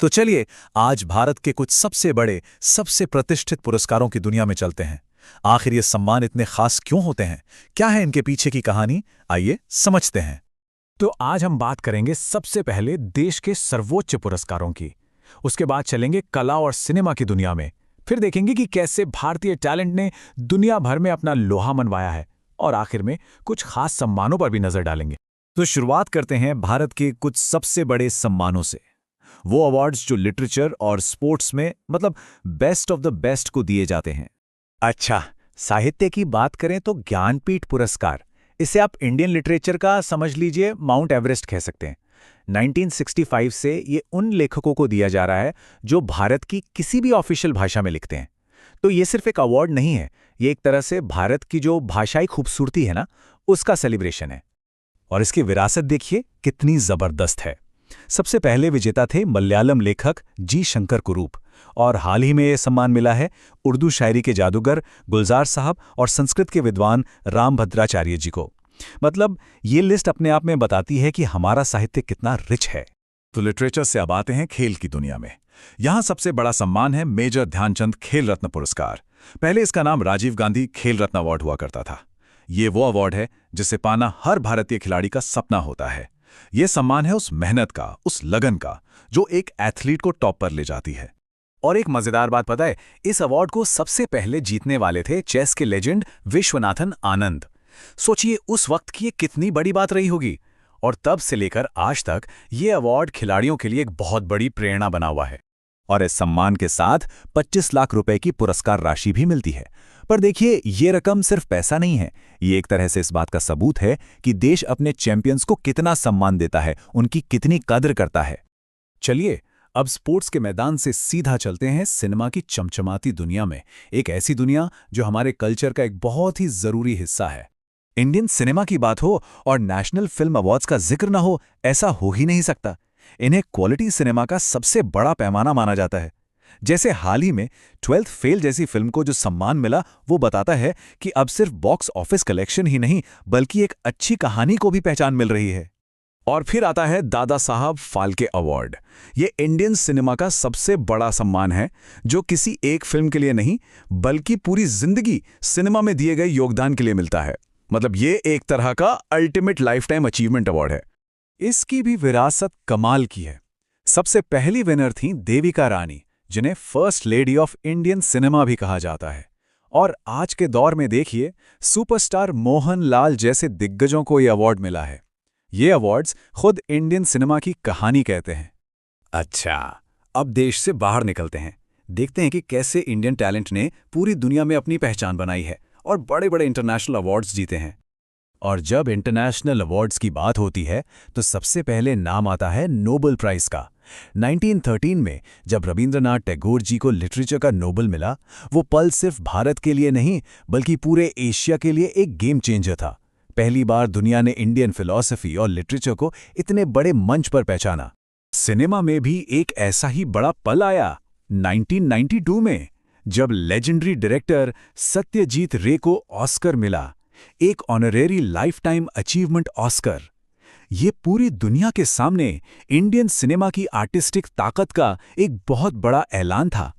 तो चलिए आज भारत के कुछ सबसे बड़े, सबसे प्रतिष्ठित पुरस्कारों की दुनिया में चलते हैं। आखिर ये सम्मान इतने खास क्यों होते हैं? क्या है इनके पीछे की कहानी? आइए समझते हैं। तो आज हम बात करेंगे सबसे पहले देश के सर्वोच्च पुरस्कारों की। उसके बाद चलेंगे कला और सिनेमा की दुनिया में। फिर देखेंगे कि कैसे भारतीय टैलेंट ने दुनिया भर में अपना लोहा मनवाया है। और आखिर में कुछ खास सम्मानों पर भी नजर डालेंगे। तो शुरुआत करते हैं भारत के कुछ सबसे बड़े सम्मानों से। वो अवार्ड्स जो लिटरेचर और स्पोर्ट्स में बेस्ट ऑफ द बेस्ट को दिए जाते हैं। अच्छा, साहित्य की बात करें तो ज्ञानपीठ पुरस्कार, इसे आप इंडियन लिटरेचर का समझ लीजिए माउंट एवरेस्ट कह सकते हैं। 1965 से ये उन लेखकों को दिया जा रहा है जो भारत की किसी भी ऑफिशियल भाषा में लिखते हैं। तो ये सिर्फ एक अवार्ड नहीं है, ये एक तरह से भारत की जो भाषाई खूबसूरती है ना, उसका सेलिब्रेशन है। और इसकी विरासत देखिए कितनी जबरदस्त है। सबसे पहले विजेता थे मलयालम लेखक जी शंकर कुरूप, और हाल ही में ये सम्मान मिला है उर्दू शायरी के जादूगर गुलजार साहब और संस्कृत के विद्वान रामभद्राचार्य जी को। ये लिस्ट अपने आप में बताती है कि हमारा साहित्य कितना रिच है। तो लिटरेचर से अब आते हैं खेल की दुनिया में। यहां सबसे बड़ा सम्मान है मेजर ध्यानचंद खेल रत्न पुरस्कार। पहले इसका नाम राजीव गांधी खेल रत्न अवार्ड हुआ करता था। ये वो अवार्ड है जिसे पाना हर भारतीय खिलाड़ी का सपना होता है। ये सम्मान है उस मेहनत का, उस लगन का, जो एक एथलीट को टॉप पर ले जाती है। और एक मजेदार बात पता है, इस अवार्ड को सबसे पहले जीतने वाले थे चेस के लेजेंड विश्वनाथन आनंद। सोचिए उस वक्त की ये कितनी बड़ी बात रही होगी। और तब से लेकर आज तक ये अवार्ड खिलाड़ियों के लिए एक बहुत बड़ी प्रेरणा बना हुआ है। और इस सम्मान के साथ 25 लाख रुपए की पुरस्कार राशि भी मिलती है। पर देखिए, ये रकम सिर्फ पैसा नहीं है, ये एक तरह से इस बात का सबूत है कि देश अपने चैंपियंस को कितना सम्मान देता है, उनकी कितनी कद्र करता है। चलिए अब स्पोर्ट्स के मैदान से सीधा चलते हैं सिनेमा की चमचमाती दुनिया में। एक ऐसी दुनिया जो हमारे कल्चर का एक बहुत ही जरूरी हिस्सा है। इंडियन सिनेमा की बात हो और नेशनल फिल्म अवार्ड्स का जिक्र न हो, ऐसा हो ही नहीं सकता। इन्हें क्वालिटी सिनेमा का सबसे बड़ा पैमाना माना जाता है। जैसे हाल ही में 12th फेल जैसी फिल्म को जो सम्मान मिला, वो बताता है कि अब सिर्फ बॉक्स ऑफिस कलेक्शन ही नहीं, बल्कि एक अच्छी कहानी को भी पहचान मिल रही है। और फिर आता है दादा साहब फाल्के अवार्ड। ये इंडियन सिनेमा का सबसे बड़ा सम्मान है, जो किसी एक फिल्म के लिए नहीं, बल्कि पूरी जिंदगी सिनेमा में दिए गए योगदान के लिए मिलता है। ये एक तरह का ultimate life time achievement award है। इसकी भी विरासत कमाल की है। सबसे पहली विनर थीं देविका रानी, जिन्हें first lady of Indian cinema भी कहा जाता है। और आज के दौर में देखिए, सुपरस्टार मोहन लाल जैसे दिग्गजों को ये अवार्ड मिला है। ये अवार्ड्स खुद इंडियन सिनेमा की कहानी कहते हैं। अच्छा, अब देश से बाहर निकलते हैं, देखते हैं कि कैसे इंडियन टैलेंट ने पूरी दुनिया में अपनी पहचान बनाई है और बड़े बड़े इंटरनेशनल अवार्ड्स जीते हैं। और जब इंटरनेशनल अवार्ड्स की बात होती है तो सबसे पहले नाम आता है नोबेल प्राइज का। 1913 में जब रविंद्रनाथ टैगोर जी को लिटरेचर का नोबेल मिला, वो पल सिर्फ भारत के लिए नहीं, बल्कि पूरे एशिया के लिए एक गेम चेंजर था। पहली बार दुनिया ने इंडियन फिलॉसफी और लिटरेचर को इतने बड़े मंच पर पहचाना। सिनेमा में भी एक ऐसा ही बड़ा पल आया 1992 में, जब लेजेंडरी डायरेक्टर सत्यजीत रे को ऑस्कर मिला, एक honorary life time achievement Oscar. ये पूरी दुनिया के सामने इंडियन सिनेमा की आर्टिस्टिक ताकत का एक बहुत बड़ा ऐलान था।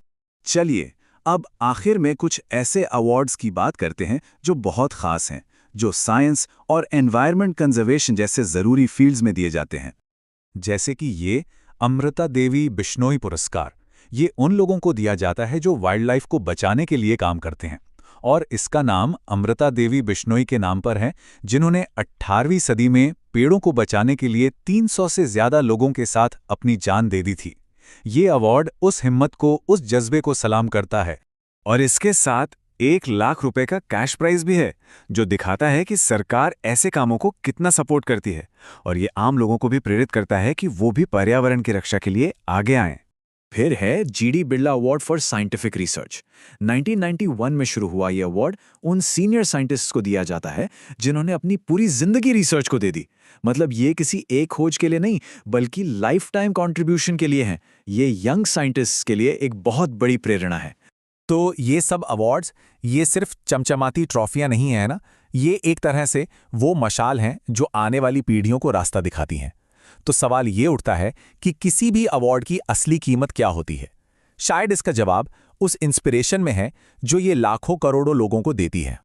चलिए अब आखिर में कुछ ऐसे अवार्ड्स की बात करते हैं जो बहुत खास हैं, जो साइंस और एनवायरनमेंट कंजर्वेशन जैसे जरूरी फील्ड्स में दिए जाते हैं। जैसे कि ये अमृता देवी बिश्नोई पुरस्कार, ये उन लोगों को दिया जाता है जो वाइल्ड लाइफ को बचाने के लिए काम करते हैं। और इसका नाम अमृता देवी बिश्नोई के नाम पर है, जिन्होंने 18वीं सदी में पेड़ों को बचाने के लिए 300 से ज्यादा लोगों के साथ अपनी जान दे दी थी। ये अवार्ड उस हिम्मत को, उस जज्बे को सलाम करता है। और इसके साथ 1 लाख रुपए का कैश प्राइज भी है, जो दिखाता है कि सरकार ऐसे कामों को कितना सपोर्ट करती है। और ये आम लोगों को भी प्रेरित करता है कि वो भी पर्यावरण की रक्षा के लिए आगे आएं। फिर है GD Birla award for scientific research. 1991 में शुरू हुआ ये अवार्ड उन सीनियर साइंटिस्ट्स को दिया जाता है जिन्होंने अपनी पूरी जिंदगी रिसर्च को दे दी। ये किसी एक खोज के लिए नहीं, बल्कि लाइफ टाइम कॉन्ट्रीब्यूशन के लिए है। ये यंग साइंटिस्ट्स के लिए एक बहुत बड़ी प्रेरणा है। तो ये सब अवार्ड्स, ये सिर्फ चमचमाती ट्रॉफियां नहीं है ना, ये एक तरह से वो मशाल हैं जो आने वाली पीढ़ियों को रास्ता दिखाती हैं। तो सवाल ये उठता है कि किसी भी अवार्ड की असली कीमत क्या होती है। शायद इसका जवाब उस इंस्पिरेशन में है जो ये लाखों करोड़ों लोगों को देती है।